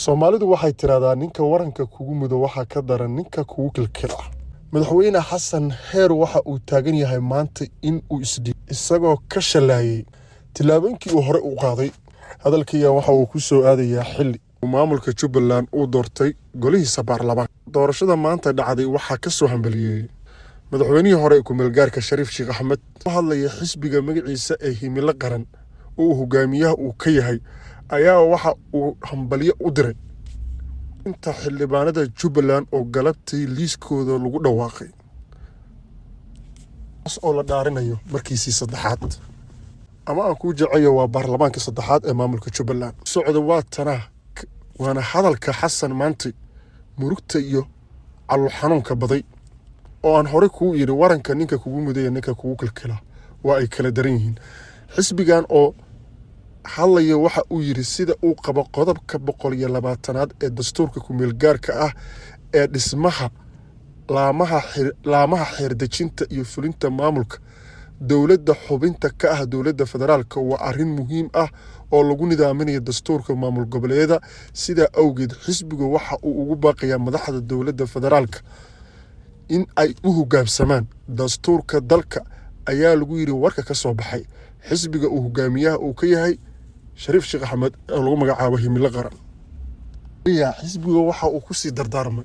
Soomaalidu waxay tiraahdaa ninka waranka kugu mudo waxa ka daran ninka kugu kilkila. Madaxweyne Xasan Heer waxa uu taagan yahay maanta in uu isagoo ka shalaayay tilaabooyinkii uu hore u qaaday. Hadalkiisa waxa uu ku soo aadayaa xilli maamulka Jubbaland uu doortay golihiisa baarlamaanka. Doorashada maanta dhacday waxa ka soo hambaliyay madaxweynihii hore ku meelgaarka Shariif Sheekh Axmed oo hadlaya xisbiga magaciisa ee Himilo Qaran oo hogaamiyaha uu ka yahay ayaa waxa uu hambaliyo u diray inta xildhibaanada Jubbaland oo galabtay liiskooda lagu dhawaaqay oo la dhaarinayo markiisii saddexaad ama aan ku jacayo waa baarlamaanka saddexaad ee maamulka Jubbaland. Socdo waa tanaa waana hadalka Xasan maanta murugta iyo calool xanuunka baday oo aan hore ku yiri waranka ninka kugu muday ninka kugu kilkila waa ay kala daran yihiin. Xisbigan oo hadlaya waxa uu yiri sida uu qabo qodobka 120aad ee dastuurka ku meelgaarka ah ee dhismaha laamaha xeerdejinta iyo fulinta maamulka dawladda xubinta ka ah dawladda federaalka waa arrin muhiim ah oo lagu nidaaminayo dastuurka maamul goboleedyada. Sida awgeed xisbigu waxa uu ugu baaqayaa madaxda dawladda federaalka in ay u hoggaamsamaan dastuurka dalka ayaa lagu yiri warka ka soo baxay xisbiga uu hogaamiyaha uu ka yahay Shariif Sheekh Axmed oo lagu magacaabo Himilo Qaran. Xisbiga waxa uu ku sii dardaarmay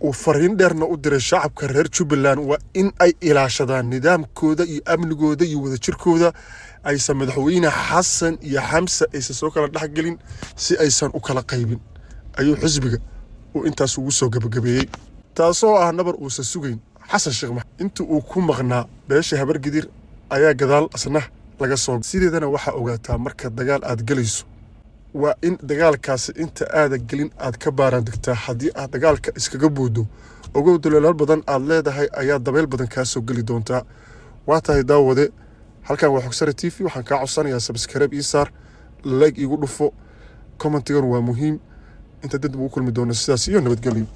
oo fariin dheerna u diray shacabka reer Jubbaland waa in ay ilaashadaan nidaamkooda iyo amnigooda iyo wadajirkooda aysan madaxweyne Xasan iyo Xamse aysan soo kala dhaxgelin si aysan u kala qaybin ayuu xisbiga uu intaas ugu soo gabagabeeyay taasoo ah nabar uu sugayn Xasan Sheekh Maxamed inta uu ku maqnaa beesha habar gidir ayaa gadaal asna laga soo sideedana waxa ogaataa marka dagaal aad galayso waa in dagaalkaasi inta aad galin aad ka baaran degtaa haddii aad dagaalka iskaga buudo ogow dalaal badan aad leedahay ayaa dabeel badan ka soo gali doontaa. waa tahay daawade halkan waa Xogsare TV waxaan ka codsanayaa subscribe ii saar like igu dhufo commentigan waa muhiim inta dad ugu kulmi doona sidaas iyo nabadgelyo.